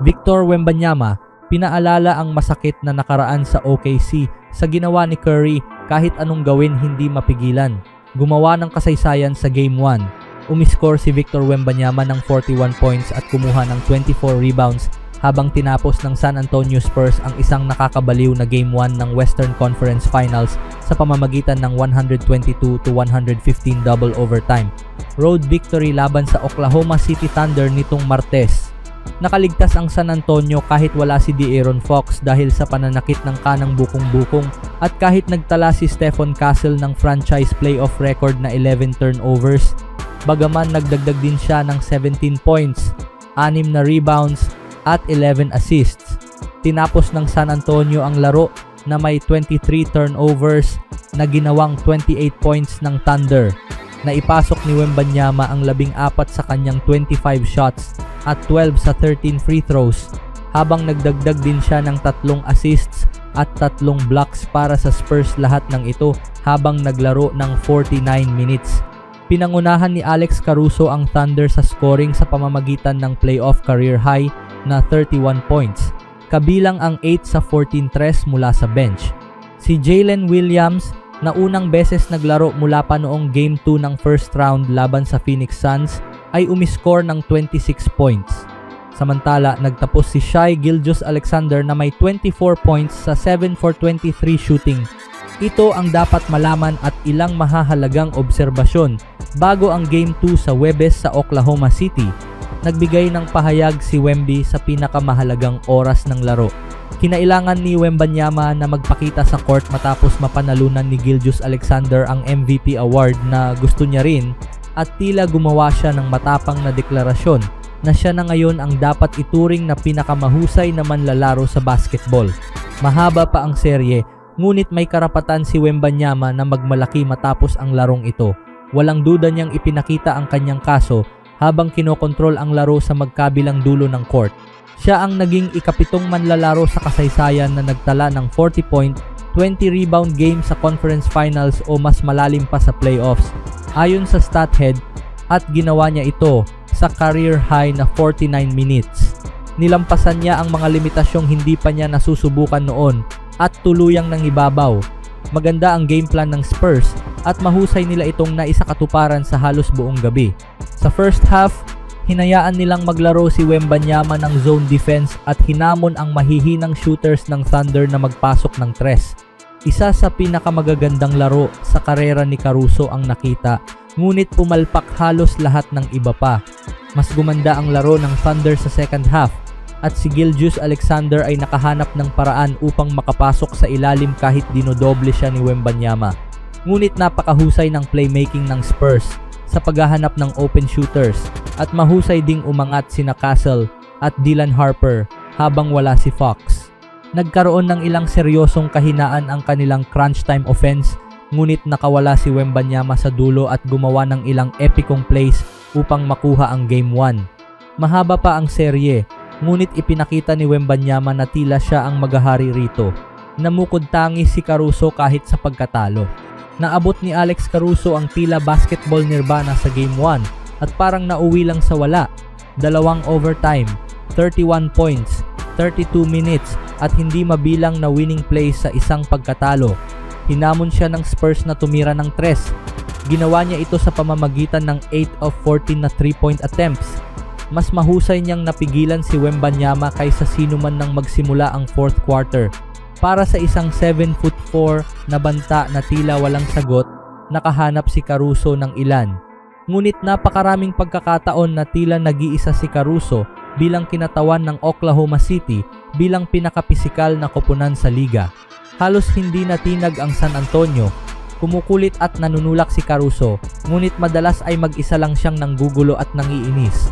Victor Wembanyama, pinaalala ang masakit na nakaraan sa OKC sa ginawa ni Curry kahit anong gawin hindi mapigilan. Gumawa ng kasaysayan sa Game 1. Umiscore si Victor Wembanyama ng 41 points at kumuha ng 24 rebounds habang tinapos ng San Antonio Spurs ang isang nakakabaliw na Game 1 ng Western Conference Finals sa pamamagitan ng 122-115 double overtime road victory laban sa Oklahoma City Thunder nitong Martes. Nakaligtas ang San Antonio kahit wala si De'Aaron Fox dahil sa pananakit ng kanang bukong-bukong at kahit nagtala si Stephon Castle ng franchise playoff record na 11 turnovers. Bagaman nagdagdag din siya ng 17 points, 6 na rebounds at 11 assists. Tinapos ng San Antonio ang laro na may 23 turnovers na ginawang 28 points ng Thunder. Naipasok ni Wembanyama ang 14 sa kanyang 25 shots at 12 sa 13 free throws, habang nagdagdag din siya ng 3 assists at 3 blocks para sa Spurs, lahat ng ito habang naglaro ng 49 minutes. Pinangunahan ni Alex Caruso ang Thunder sa scoring sa pamamagitan ng playoff career high na 31 points, kabilang ang 8 sa 14 tres mula sa bench. Si Jalen Williams, na unang beses naglaro mula pa noong Game 2 ng first round laban sa Phoenix Suns, ay umiscore ng 26 points. Samantala, nagtapos si Shai Gilgeous-Alexander na may 24 points sa 7 for 23 shooting. Ito ang dapat malaman at ilang mahahalagang obserbasyon bago ang Game 2 sa Webes sa Oklahoma City. Nagbigay ng pahayag si Wemby sa pinakamahalagang oras ng laro. Kinailangan ni Wembanyama na magpakita sa court matapos mapanalunan ni Gilgeous-Alexander ang MVP award na gusto niya rin, at tila gumawa siya ng matapang na deklarasyon na siya na ngayon ang dapat ituring na pinakamahusay na manlalaro sa basketball. Mahaba pa ang serye, ngunit may karapatan si Wembanyama na magmalaki matapos ang larong ito. Walang duda niyang ipinakita ang kanyang kaso habang kinokontrol ang laro sa magkabilang dulo ng court. Siya ang naging ikapitong manlalaro sa kasaysayan na nagtala ng 40 point, 20 rebound game sa conference finals o mas malalim pa sa playoffs, ayon sa StatHead, at ginawa niya ito sa career high na 49 minutes. Nilampasan niya ang mga limitasyong hindi pa niya nasusubukan noon at tuluyang nangibabaw. Maganda ang game plan ng Spurs at mahusay nila itong naisakatuparan sa halos buong gabi. Sa first half, hinayaan nilang maglaro si Wembanyama ng zone defense at hinamon ang mahihinang shooters ng Thunder na magpasok ng tres. Isa sa pinakamagagandang laro sa karera ni Caruso ang nakita, ngunit pumalpak halos lahat ng iba pa. Mas gumanda ang laro ng Thunder sa second half at si Gilgeous-Alexander ay nakahanap ng paraan upang makapasok sa ilalim kahit dinodoble siya ni Wembanyama. Ngunit napakahusay ng playmaking ng Spurs sa paghahanap ng open shooters at mahusay ding umangat sina Castle at Dylan Harper habang wala si Fox. Nagkaroon ng ilang seryosong kahinaan ang kanilang crunch time offense, ngunit nakawala si Wembanyama sa dulo at gumawa ng ilang epikong plays upang makuha ang Game 1. Mahaba pa ang serye, ngunit ipinakita ni Wembanyama na tila siya ang maghahari rito. Namukod tangi si Caruso kahit sa pagkatalo. Naabot ni Alex Caruso ang tila basketball nirvana sa Game 1 at parang nauwi lang sa wala. 2 overtime, 31 points, 32 minutes at hindi mabilang na winning plays sa isang pagkatalo. Hinamon siya ng Spurs na tumira ng tres. Ginawa niya ito sa pamamagitan ng 8 of 14 na 3-point attempts. Mas mahusay niyang napigilan si Wembanyama kaysa sino man nang magsimula ang fourth quarter. Para sa isang 7'4" na banta na tila walang sagot, nakahanap si Caruso ng ilan. Ngunit napakaraming pagkakataon na tila nag-iisa si Caruso bilang kinatawan ng Oklahoma City bilang pinakapisikal na koponan sa liga. Halos hindi natinag ang San Antonio. Kumukulit at nanunulak si Caruso, ngunit madalas ay mag-isa lang siyang nanggugulo at nangiinis.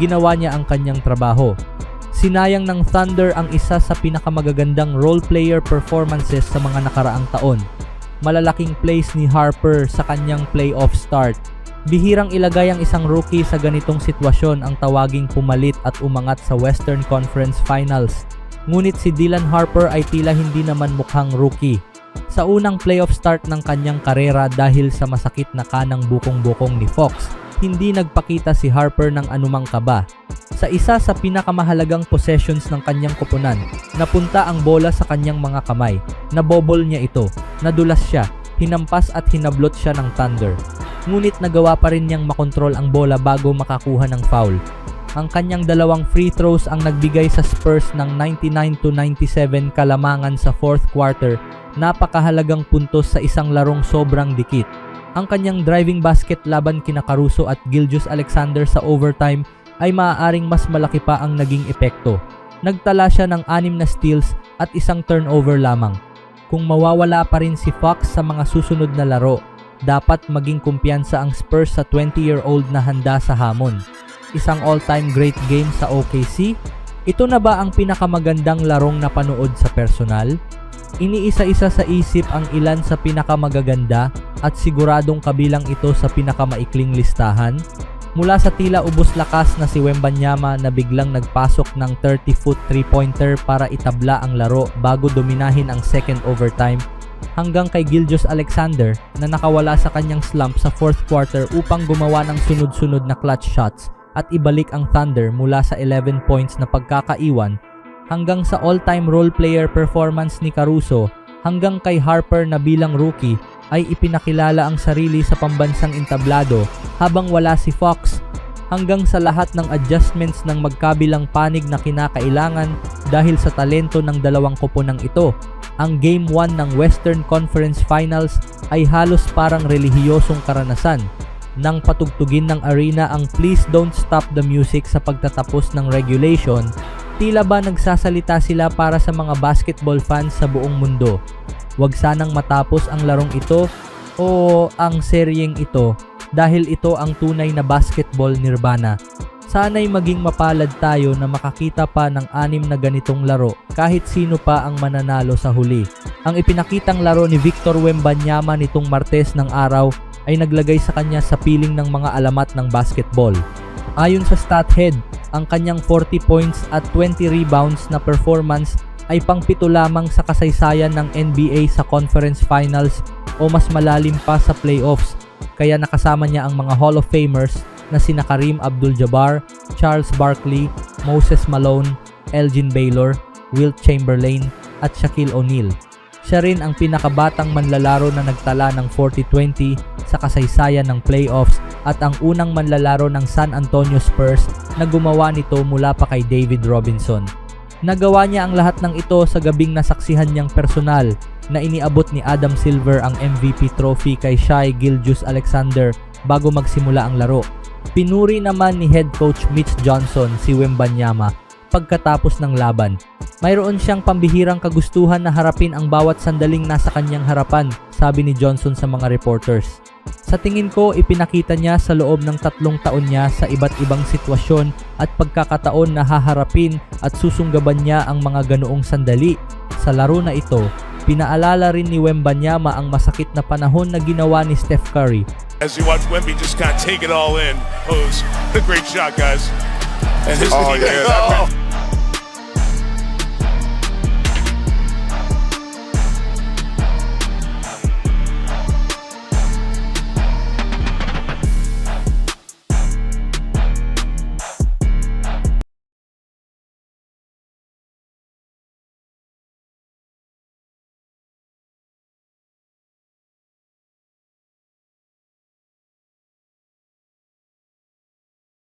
Ginawa niya ang kanyang trabaho. Sinayang ng Thunder ang isa sa pinakamagagandang role player performances sa mga nakaraang taon. Malalaking plays ni Harper sa kanyang playoff start. Bihirang ilagay ang isang rookie sa ganitong sitwasyon ang tawaging pumalit at umangat sa Western Conference Finals. Ngunit si Dylan Harper ay tila hindi naman mukhang rookie. Sa unang playoff start ng kanyang karera dahil sa masakit na kanang bukong-bukong ni Fox, hindi nagpakita si Harper ng anumang kaba. Sa isa sa pinakamahalagang possessions ng kanyang koponan, napunta ang bola sa kanyang mga kamay. Nabobol niya ito, nadulas siya, hinampas at hinablot siya ng Thunder. Ngunit nagawa pa rin niyang makontrol ang bola bago makakuha ng foul. Ang kanyang dalawang free throws ang nagbigay sa Spurs ng 99-97 kalamangan sa fourth quarter, napakahalagang puntos sa isang larong sobrang dikit. Ang kanyang driving basket laban kina Caruso at Gilgeous-Alexander sa overtime ay maaaring mas malaki pa ang naging epekto. Nagtala siya ng 6 na steals at isang turnover lamang. Kung mawawala pa rin si Fox sa mga susunod na laro, dapat maging kumpiyansa ang Spurs sa 20-year-old na handa sa hamon. Isang all-time great game sa OKC? Ito na ba ang pinakamagandang larong napanood sa personal? Iniisa-isa sa isip ang ilan sa pinakamagaganda at siguradong kabilang ito sa pinakamaikling listahan. Mula sa tila ubos lakas na si Wembanyama na biglang nagpasok ng 30-foot 3-pointer para itabla ang laro bago dominahin ang second overtime, hanggang kay Gilgeous-Alexander na nakawala sa kanyang slump sa fourth quarter upang gumawa ng sunod-sunod na clutch shots at ibalik ang Thunder mula sa 11 points na pagkakaiwan, hanggang sa all-time role player performance ni Caruso, hanggang kay Harper na bilang rookie ay ipinakilala ang sarili sa pambansang entablado habang wala si Fox, hanggang sa lahat ng adjustments ng magkabilang panig na kinakailangan dahil sa talento ng dalawang koponang ito. Ang Game 1 ng Western Conference Finals ay halos parang relihiyosong karanasan. Nang patugtugin ng arena ang Please Don't Stop the Music sa pagtatapos ng regulation, tila ba nagsasalita sila para sa mga basketball fans sa buong mundo. Huwag sanang matapos ang larong ito o ang seryeng ito dahil ito ang tunay na basketball nirvana. Sana'y maging mapalad tayo na makakita pa ng 6 na ganitong laro kahit sino pa ang mananalo sa huli. Ang ipinakitang laro ni Victor Wembanyama nitong Martes ng araw ay naglagay sa kanya sa piling ng mga alamat ng basketball. Ayon sa StatHead, ang kanyang 40 points at 20 rebounds na performance ay pang-7 lamang sa kasaysayan ng NBA sa conference finals o mas malalim pa sa playoffs, kaya nakasama niya ang mga Hall of Famers na sina Kareem Abdul-Jabbar, Charles Barkley, Moses Malone, Elgin Baylor, Wilt Chamberlain at Shaquille O'Neal. Siya rin ang pinakabatang manlalaro na nagtala ng 40-20 sa kasaysayan ng playoffs at ang unang manlalaro ng San Antonio Spurs na gumawa nito mula pa kay David Robinson. Nagawa niya ang lahat ng ito sa gabing nasaksihan niyang personal na iniabot ni Adam Silver ang MVP trophy kay Shai Gilgeous-Alexander bago magsimula ang laro. Pinuri naman ni head coach Mitch Johnson si Wembanyama pagkatapos ng laban. Mayroon siyang pambihirang kagustuhan na harapin ang bawat sandaling nasa kanyang harapan, sabi ni Johnson sa mga reporters. Sa tingin ko, ipinakita niya sa loob ng 3 taon niya sa iba't ibang sitwasyon at pagkakataon na haharapin at susunggaban niya ang mga ganoong sandali. Sa laro na ito, pinaalala rin ni Wembanyama ang masakit na panahon na ginawa ni Steph Curry. As you watch Wemby just kind of take it all in, pose. A great shot, guys. And his Oh, yeah, that